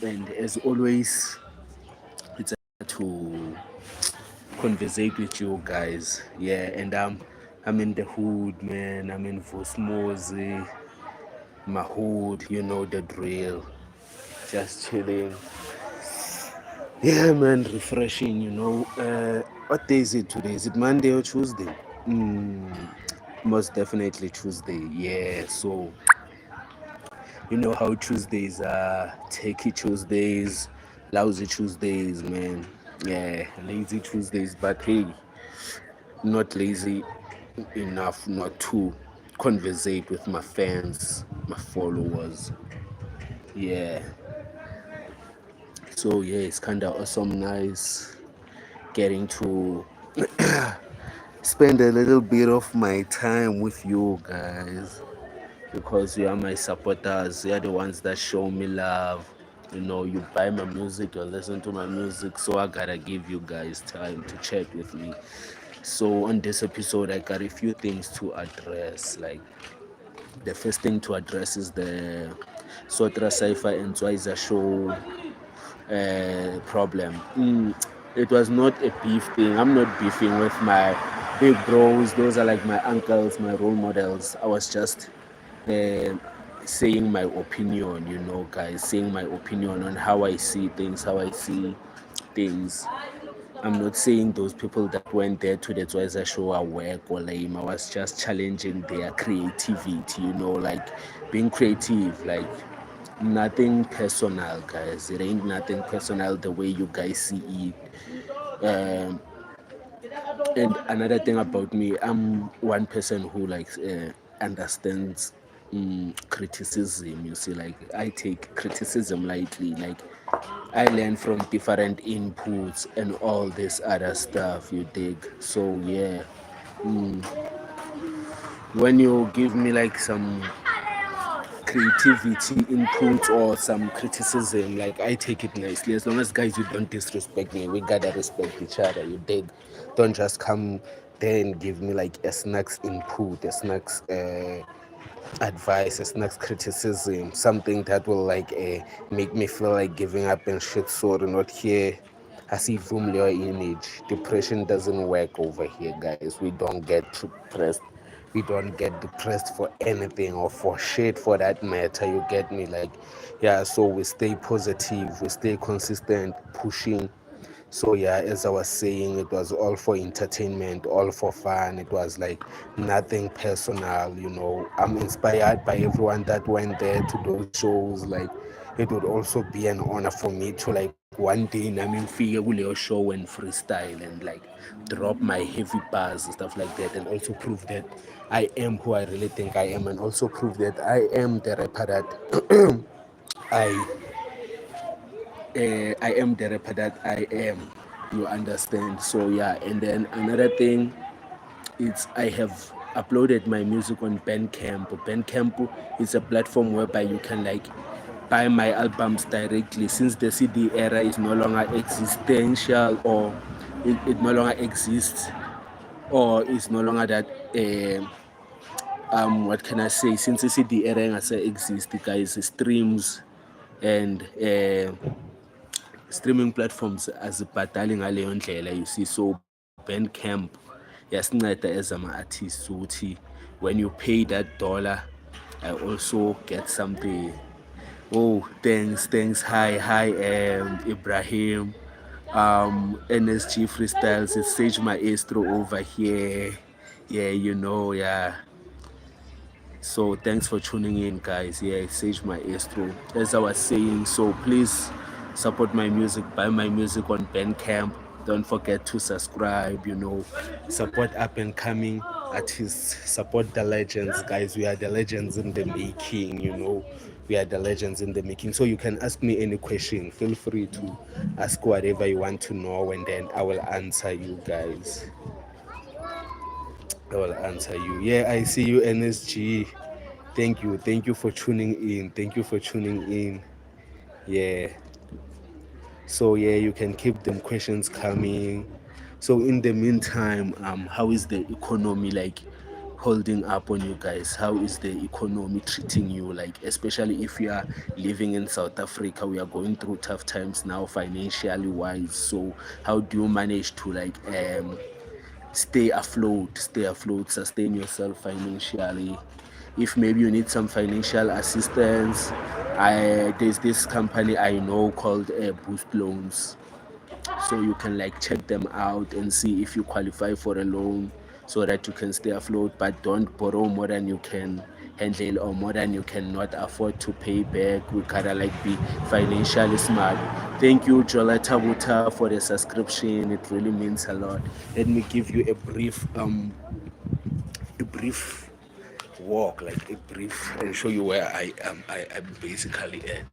And as always, it's to conversate with you guys. Yeah, and I'm in the hood, man. I'm in Vosmozi, my hood, you know the drill. Just chilling. Yeah, man, refreshing, you know. What day is it today? Is it Monday or Tuesday? Most definitely Tuesday. Yeah, so you know how Tuesdays are, techie Tuesdays, lousy Tuesdays, man. Yeah, lazy Tuesdays, but hey, not lazy enough not to conversate with my fans, my followers. Yeah, so yeah, it's kind of awesome, nice getting to spend a little bit of my time with you guys because you are my supporters. You are the ones that show me love. You know, you buy my music, you listen to my music, so I gotta give you guys time to chat with me. So on this episode, I got a few things to address. Like the first thing to address is the Sotra Cypher and Twizer show problem. It was not a beef thing. I'm not beefing with my big bros. Those are like my uncles, my role models. I was just uh, saying my opinion, you know, guys, saying my opinion on how I see things, how I see things. I'm not saying those people that went there to the Twizer show are whack or lame. I was just challenging their creativity, you know, like being creative, like nothing personal, guys. It ain't nothing personal the way you guys see it. And another thing about me, I'm one person who like understands criticism. You see, like I take criticism lightly. Like I learn from different inputs and all this other stuff. You dig? So yeah, when you give me like some creativity input or some criticism, like I take it nicely. As long as guys you don't disrespect me, we gotta respect each other. You dig? Don't just come there and give me like a snacks input, a snacks advice, a snacks criticism, something that will like make me feel like giving up and shit. So not here. Asivum your image. Depression doesn't work over here, guys. We don't get depressed. We don't get depressed for anything or for shit for that matter. You get me? Like, yeah, so we stay positive, we stay consistent, pushing. So yeah, as I was saying, it was all for entertainment, all for fun. It was like nothing personal, you know. I'm inspired by everyone that went there to those shows. Like it would also be an honor for me to like one day I mean figure your show and freestyle and like drop my heavy bars and stuff like that, and also prove that I am who I really think I am, and also prove that I am the rapper that I I am the rapper that I am. You understand? So yeah, and then another thing, it's I have uploaded my music on Bandcamp. Bandcamp is a platform whereby you can like buy my albums directly, since the CD era is no longer existential, or it no longer exists, or it's no longer that. What can I say? Since the CD era exists, guys, streams and streaming platforms azibhadali ngaleyo ndlela, you see. So Bandcamp yasinceda as ama-artists ukuthi when you pay that dollar, I also get something. Oh, thanks, hi, Ibrahim, NSG Freestyles, it's Sage Maestro over here. Yeah, you know, yeah. So thanks for tuning in, guys. Yeah, it's Sage Maestro. As I was saying, so please support my music, buy my music on Bandcamp. Don't forget to subscribe, you know, support up and coming artists, support the legends, guys. We are the legends in the making, you know. We are the legends in the making. So you can ask me any question. Feel free to ask whatever you want to know, and then I will answer you guys. I will answer you. Yeah, I see you, NSG. Thank you for tuning in. Thank you for tuning in. Yeah. So yeah, you can keep them questions coming. So in the meantime, how is the economy like? holding up on you guys? How is the economy treating you? Like, especially if you are living in South Africa, we are going through tough times now, financially wise. So, how do you manage to like stay afloat, sustain yourself financially? If maybe you need some financial assistance, there's this company I know called Boost Loans, so you can like check them out and see if you qualify for a loan so that you can stay afloat, but don't borrow more than you can handle or more than you cannot afford to pay back. We gotta like be financially smart. Thank you, Jola Tabuta, for the subscription. It really means a lot. Let me give you a brief walk, like a brief, and show you where I'm basically at.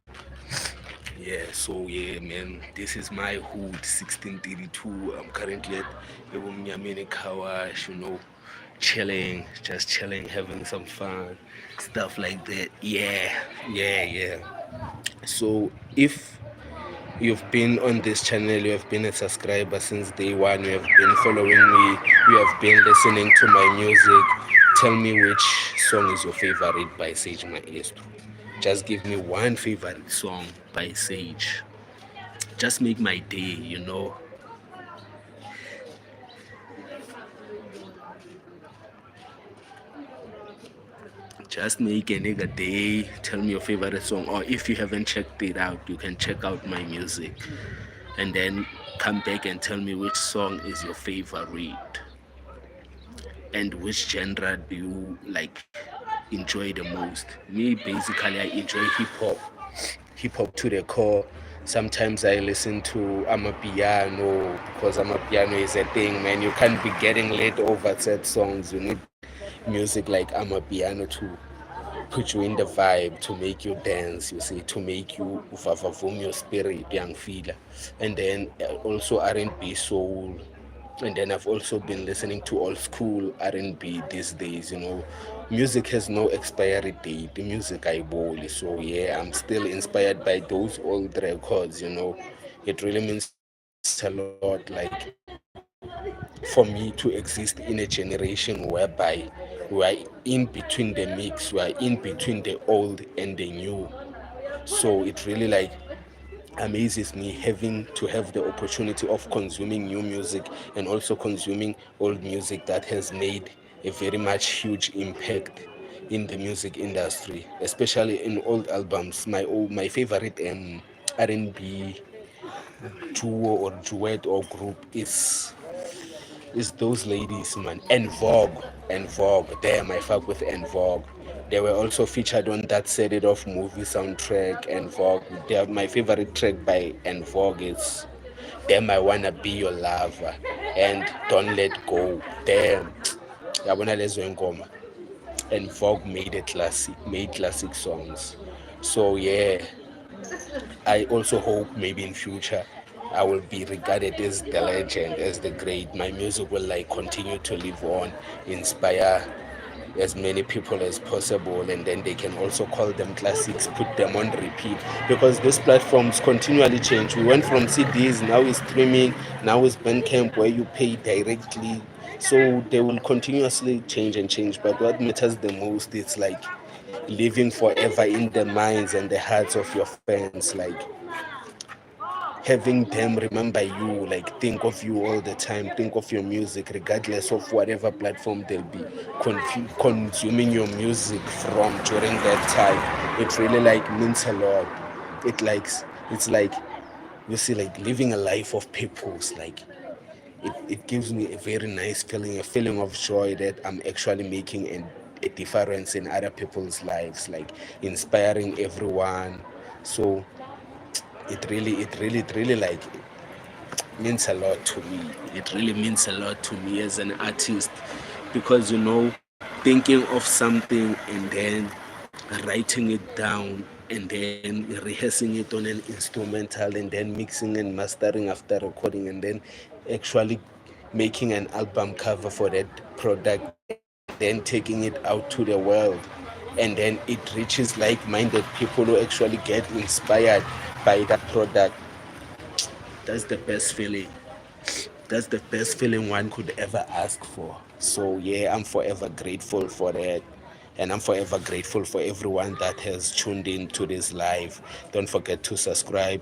Yeah, so yeah, man, this is my hood, 1632. I'm currently at Ebumnyamini Kawash, chilling, just chilling, having some fun, stuff like that. Yeah, yeah. So if you've been on this channel, you have been a subscriber since day one, you have been following me, you have been listening to my music, tell me which song is your favorite by Sage Maestro. Just give me one favorite song by Sage. Just make my day. Just make a nigga day. Tell me your favorite song. Or if you haven't checked it out, you can check out my music. And then come back and tell me which song is your favorite. And which genre do you like enjoy the most? Me, basically, I enjoy hip hop. Hip hop to the core. Sometimes I listen to Amapiano because Amapiano is a thing, man. You can't be getting laid over sad songs. You need music like Amapiano to put you in the vibe, to make you dance, you see, to make you vavavoom your spirit, young feeler. And then also R&B soul. And then I've also been listening to old school R&B these days. Music has no expiry date. The music I bowl. So yeah, I'm still inspired by those old records. It really means a lot, like for me to exist in a generation whereby we are in between the mix, we are in between the old and the new. So it really like amazes me having to have the opportunity of consuming new music and also consuming old music that has made a very much huge impact in the music industry, especially in old albums. My favorite R&B duo or duet or group is those ladies, man. And Vogue. Damn, I fuck with En Vogue. They were also featured on that Set It Off movie soundtrack. En Vogue. My favorite track by En Vogue is Damn, I Wanna Be Your Lover and Don't Let Go. Damn. Yabona lezo ngoma. En Vogue made classic songs. So yeah, I also hope maybe in future I will be regarded as the legend, as the great. My music will like continue to live on, inspire as many people as possible, and then they can also call them classics, put them on repeat, because these platforms continually change. We went from CDs, now it's streaming, now it's Bandcamp where you pay directly. So they will continuously change and change, but what matters the most is like living forever in the minds and the hearts of your fans, like having them remember you, like think of you all the time, think of your music regardless of whatever platform they'll be consuming your music from during that time. It really like means a lot. It's like you see, like living a life of purpose. Like it gives me a very nice feeling, a feeling of joy that I'm actually making a difference in other people's lives, like inspiring everyone. So it really like means a lot to me. It really means a lot to me as an artist, because thinking of something and then writing it down and then rehearsing it on an instrumental and then mixing and mastering after recording and then actually making an album cover for that product and then taking it out to the world, and then it reaches like-minded people who actually get inspired by that product. That's the best feeling. That's the best feeling one could ever ask for. So yeah, I'm forever grateful for that. And I'm forever grateful for everyone that has tuned in to this live. Don't forget to subscribe,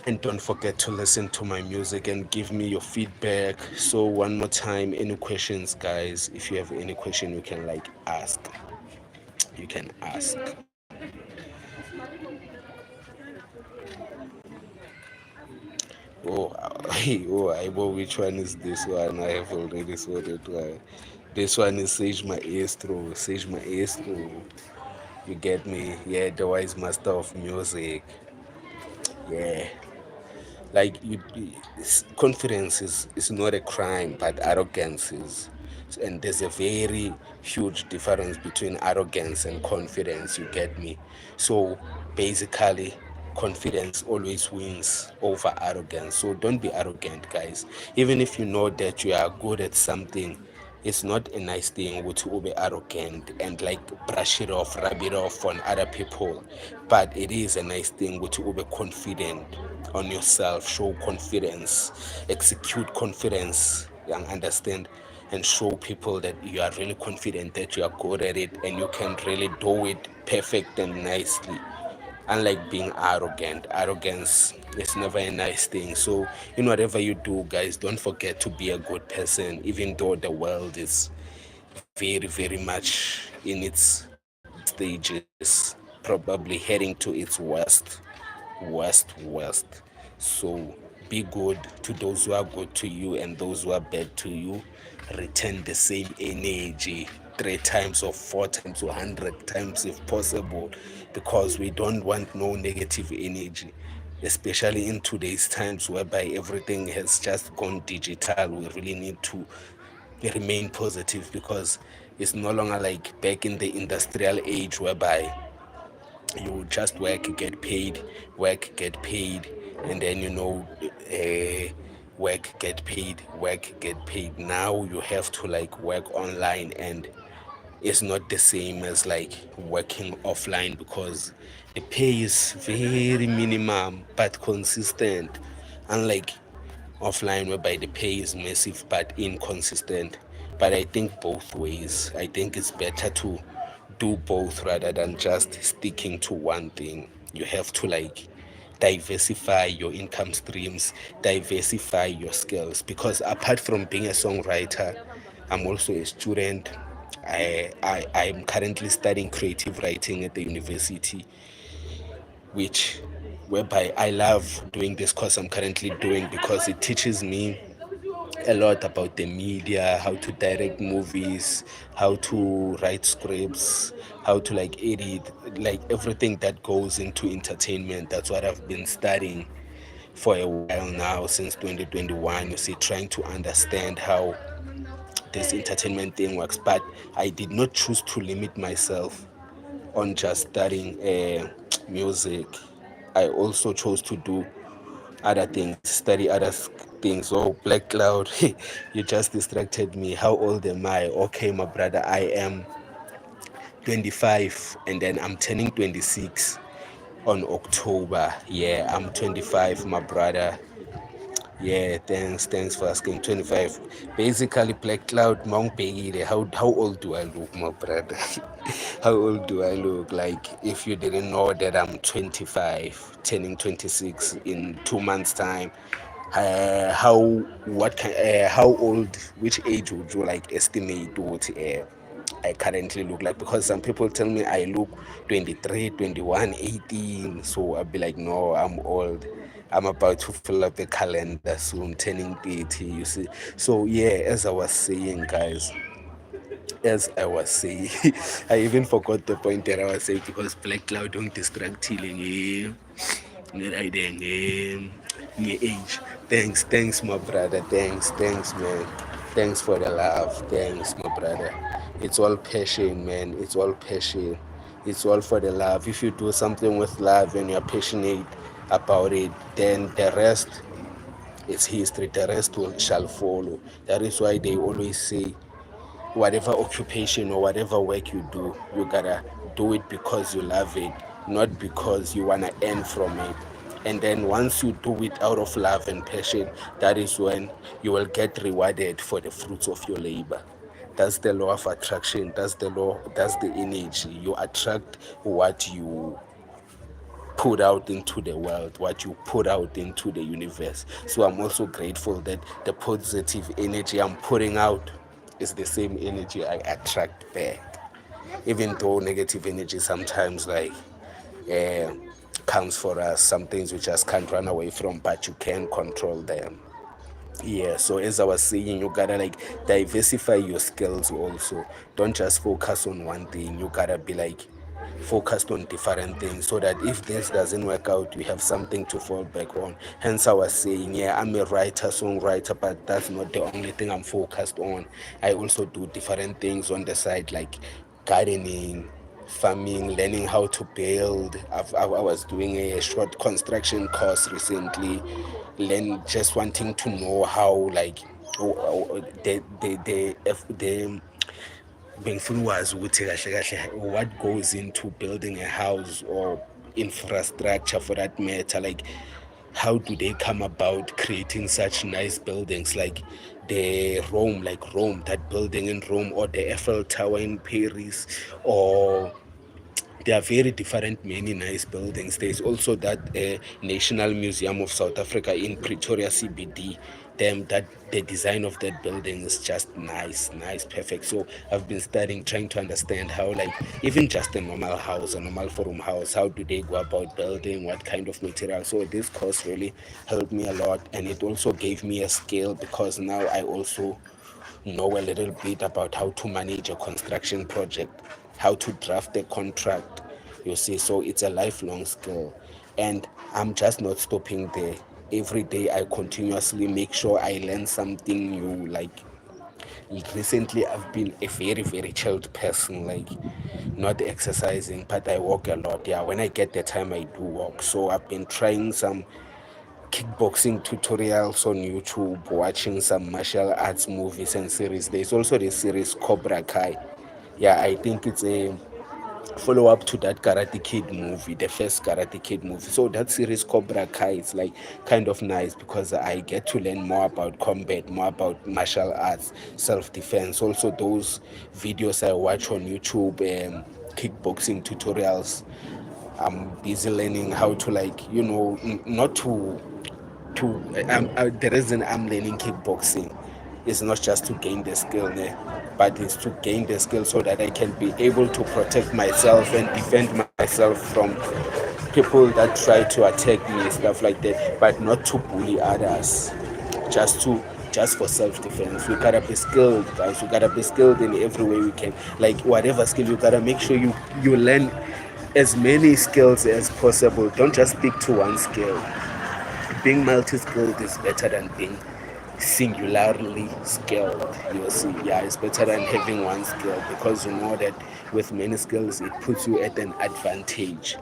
and don't forget to listen to my music and give me your feedback. So one more time, any questions, guys? If you have any question, you can like ask. You can ask. Oh, oh, I know which one is this one. I have already sorted one. This one is Sage Maestro. Sage Maestro. You get me? Yeah, the wise master of music. Yeah. Like confidence is not a crime, but arrogance is. And there's a very huge difference between arrogance and confidence. You get me? So basically, confidence always wins over arrogance. So don't be arrogant, guys. Even if you know that you are good at something, it's not a nice thing to be arrogant and like brush it off, rub it off on other people. But it is a nice thing to be confident on yourself, show confidence, execute confidence, and understand and show people that you are really confident that you are good at it and you can really do it perfect and nicely. Unlike being arrogant, arrogance is never a nice thing. So in whatever you do, guys, don't forget to be a good person, even though the world is very, very much in its stages, probably heading to its worst. So be good to those who are good to you, and those who are bad to you, return the same energy 3 times or 4 times or 100 times if possible, because we don't want no negative energy, especially in today's times whereby everything has just gone digital. We really need to remain positive, because it's no longer like back in the industrial age whereby you just work, get paid, work, get paid, and then work, get paid, work, get paid. Now you have to like work online, and it's not the same as like working offline, because the pay is very minimum but consistent, unlike offline whereby the pay is massive but inconsistent. But I think both ways, I think it's better to do both rather than just sticking to one thing. You have to like diversify your income streams, diversify your skills, because apart from being a songwriter, I'm also a student. I'm currently studying creative writing at the university, which whereby I love doing this course I'm currently doing, because it teaches me a lot about the media, how to direct movies, how to write scripts, how to like edit, like everything that goes into entertainment. That's what I've been studying for a while now, since 2021. You see, trying to understand how this entertainment thing works. But I did not choose to limit myself on just studying music. I also chose to do other things, study other things. Oh, Black Cloud, you just distracted me. How old am I? Okay, my brother, I am 25, and then I'm turning 26 on October. Yeah, I'm 25, my brother. Yeah, thanks for asking. 25. Basically, Black Cloud, Mount Peggy. How old do I look, my brother? How old do I look? Like, if you didn't know that I'm 25, turning 26 in 2 months' time, how old, which age would you like estimate what I currently look like? Because some people tell me I look 23, 21, 18. So I'll be like, no, I'm old. I'm about to fill up the calendar soon, turning 30, you see. So yeah, as I was saying, guys, as I was saying, I even forgot the point that I was saying, because Black Cloud don't distract healing. Right then, age. Thanks, my brother. Thanks, man. Thanks for the love. Thanks, my brother. It's all passion, man. It's all passion. It's all for the love. If you do something with love and you're passionate about it, then the rest is history. The rest shall follow. That is why they always say, whatever occupation or whatever work you do, you gotta do it because you love it, not because you wanna earn from it. And then once you do it out of love and passion, that is when you will get rewarded for the fruits of your labor. That's the law of attraction. That's the law. That's the energy. You attract what you put out into the world, what you put out into the universe. So I'm also grateful that the positive energy I'm putting out is the same energy I attract back. Even though negative energy sometimes uh, comes for us, some things we just can't run away from, but you can control them. Yeah, so as I was saying, you gotta diversify your skills also. Don't just focus on one thing. You gotta be focused on different things so that if this doesn't work out, you have something to fall back on. Hence, I was saying, yeah, I'm a writer, songwriter, but that's not the only thing I'm focused on. I also do different things on the side, like gardening, farming, learning how to build. I was doing a short construction course recently, just wanting to know how the bengifuna ukuthi kahle kahle what goes into building a house or infrastructure for that matter, how do they come about creating such nice buildings like Rome, that building in Rome, or the Eiffel Tower in Paris, or there are very different, many nice buildings. There's also that National Museum of South Africa in Pretoria CBD. That the design of that building is just nice, perfect. So I've been studying, trying to understand how, even just a normal house, a normal forum house, how do they go about building, what kind of material. So this course really helped me a lot, and it also gave me a skill because now I also know a little bit about how to manage a construction project, how to draft a contract, you see. So it's a lifelong skill. And I'm just not stopping there. Every day I continuously make sure I learn something new. Recently I've been a very chilled person, not exercising, but I walk a lot. Yeah, when I get the time I do walk. So I've been trying some kickboxing tutorials on YouTube, watching some martial arts movies and series. There's also the series Cobra Kai. Yeah, I think it's a follow up to that Karate Kid movie, the first Karate Kid movie. So that series Cobra Kai is kind of nice because I get to learn more about combat, more about martial arts, self-defense. Also those videos I watch on YouTube, kickboxing tutorials. I'm busy learning how to not the reason I'm learning kickboxing is not just to gain the skill, but it's to gain the skill so that I can be able to protect myself and defend myself from people that try to attack me, stuff like that, but not to bully others, just for self-defense. We gotta be skilled, guys. We gotta be skilled in every way we can. Whatever skill, you gotta make sure you learn as many skills as possible. Don't just stick to one skill. Being multi-skilled is better than being singularly skilled. You see, yeah, it's better than having one skill, because you know that with many skills it puts you at an advantage.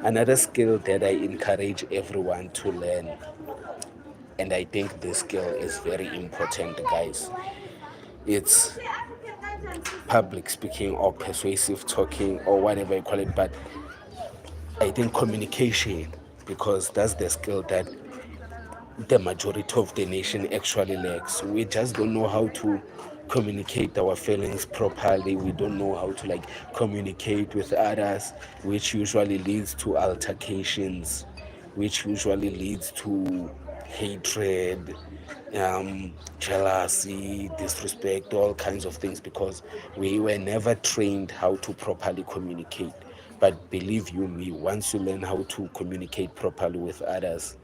Another skill that I encourage everyone to learn, and I think this skill is very important, guys, it's public speaking or persuasive talking or whatever you call it, but I think communication, because that's the skill that the majority of the nation actually lacks. We just don't know how to communicate our feelings properly. We don't know how to communicate with others, which usually leads to altercations, which usually leads to hatred, jealousy, disrespect, all kinds of things, because we were never trained how to properly communicate. But believe you me, once you learn how to communicate properly with others,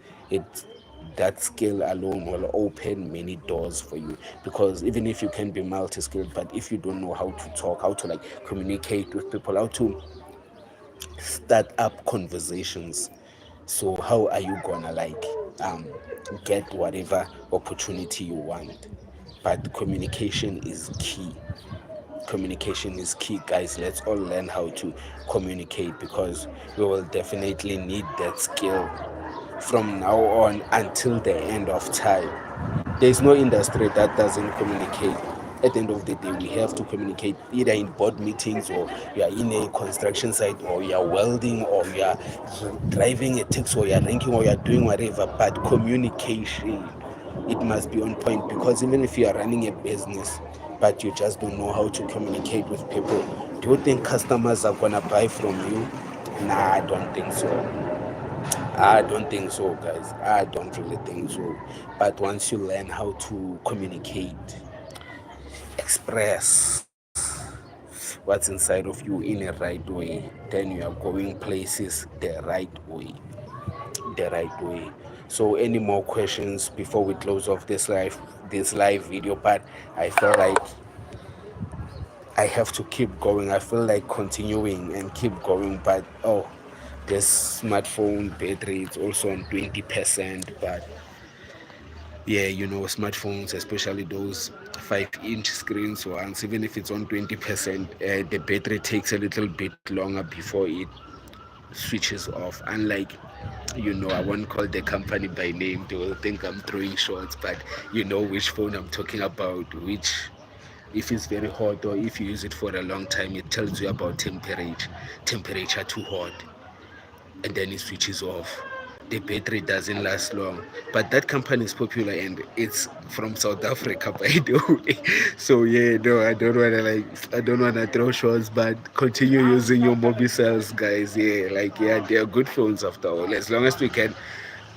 that skill alone will open many doors for you. Because even if you can be multi-skilled, but if you don't know how to talk, how to communicate with people, how to start up conversations, so how are you gonna get whatever opportunity you want? But communication is key. Communication is key, guys. Let's all learn how to communicate, because we will definitely need that skill from now on until the end of time. There's no industry that doesn't communicate. at the end of the day, we have to communicate either in board meetings, or you are in a construction site, or you are welding, or you are driving a taxi, or you are ranking, or you are doing whatever. But communication, it must be on point, because even if you are running a business but you just don't know how to communicate with people, do you think customers are gonna buy from you? Nah, I don't think so. I don't think so, guys. I don't really think so. But once you learn how to communicate, express what's inside of you in a right way, then you are going places the right way. The right way. So, any more questions before we close off this live video? But I feel like I have to keep going. I feel like continuing and keep going, but oh, this smartphone battery is also on 20%. But yeah, smartphones, especially those 5-inch screens ones, even if it's on 20%, the battery takes a little bit longer before it switches off. Unlike, I won't call the company by name, they will think I'm throwing shots, but you know which phone I'm talking about, which, if it's very hot or if you use it for a long time, it tells you about temperature too hot, and then it switches off. The battery doesn't last long. But that company is popular and it's from South Africa, by the way. So yeah, no, I don't wanna throw shots, but continue using your mobicells, guys. Yeah, like, yeah, they are good phones after all, as long as we can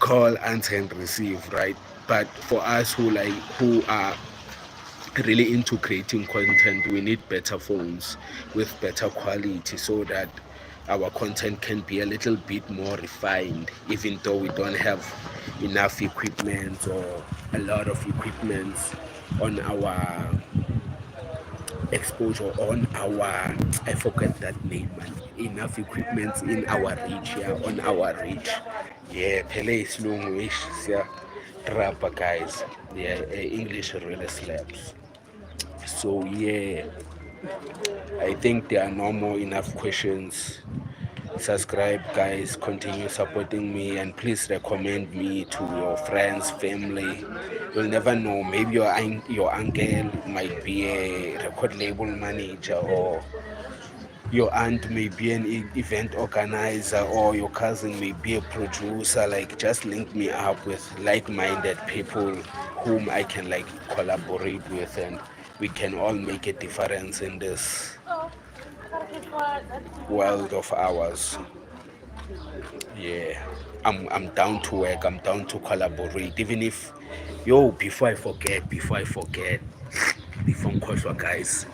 call, answer, and receive, right? But for us who are really into creating content, we need better phones with better quality, so that our content can be a little bit more refined, even though we don't have enough equipment, or a lot of equipment on our exposure, on our, I forget that name, man. Enough equipment in our reach, yeah, on our reach. Yeah, Pele is long wish, yeah. Rapper, guys. Yeah, English really slaps. So yeah, I think there are no more enough questions. Subscribe, guys, continue supporting me, and please recommend me to your friends, family. You'll never know, maybe your uncle might be a record label manager, or your aunt may be an event organizer, or your cousin may be a producer. Like, just link me up with like-minded people whom I can like collaborate with, and we can all make a difference in this world of ours. Yeah, I'm down to work, I'm down to collaborate. Even if, yo, before Nkoshwa, guys,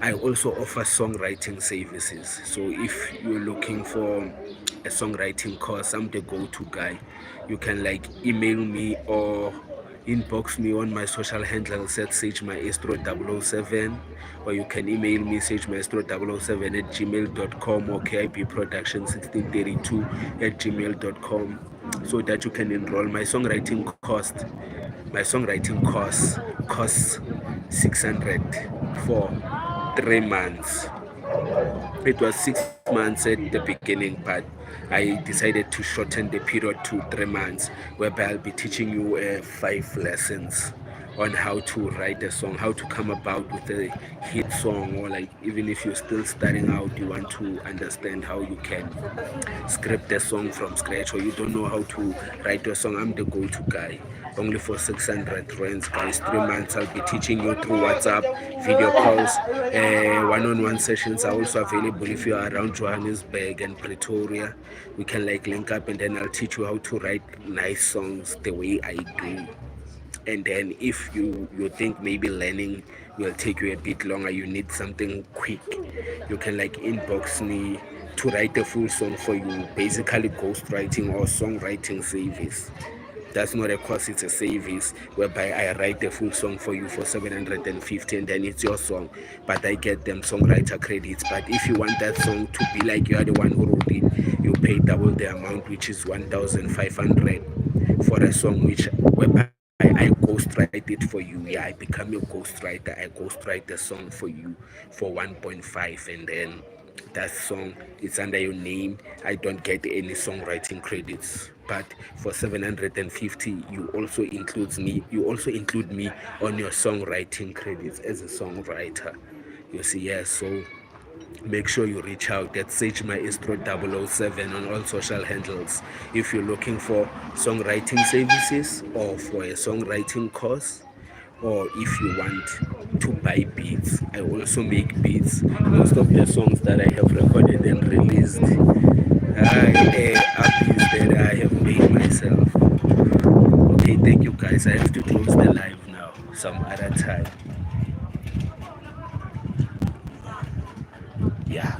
I also offer songwriting services. So if you're looking for a songwriting course, I'm the go-to guy. You can like email me or inbox me on my social handles at sagemaestro007, or you can email me sagemaestro007 at gmail.com, or kibproduction1632 at gmail.com, so that you can enroll. My songwriting course costs 600 for 3 months. It was 6 months at the beginning, but I decided to shorten the period to 3 months, whereby I'll be teaching you 5 lessons on how to write a song, how to come about with a hit song, or like, even if you're still starting out, you want to understand how you can script a song from scratch, or you don't know how to write a song. I'm the go-to guy. Only for 600 rands, guys. 3 months. I'll be teaching you through WhatsApp, video calls, one-on-one sessions are also available. If you are around Johannesburg and Pretoria, we can like link up, and then I'll teach you how to write nice songs the way I do. And then if you think maybe learning will take you a bit longer, you need something quick, you can like inbox me to write a full song for you. Basically ghostwriting or songwriting service. That's not a course, it's a service whereby I write a full song for you for 750, and then it's your song, but I get them songwriter credits. But if you want that song to be like you are the one who wrote it, you pay double the amount, which is 1,500 for a song, which whereby I ghostwrite it for you. Yeah, I become a ghostwriter. I ghostwrite the song for you for 1.5, and then That song, it's under your name. I don't get any songwriting credits, but for 750 you also include me on your songwriting credits as a songwriter. You see, yes. So make sure you reach out at Sage Maestro 007 on all social handles if you're looking for songwriting services or for a songwriting course, or if you want to buy beats. I also make beats. Most of the songs that I have recorded and released are beats that I have made myself. Okay, thank you guys. I have to close the live now some other time. Yeah.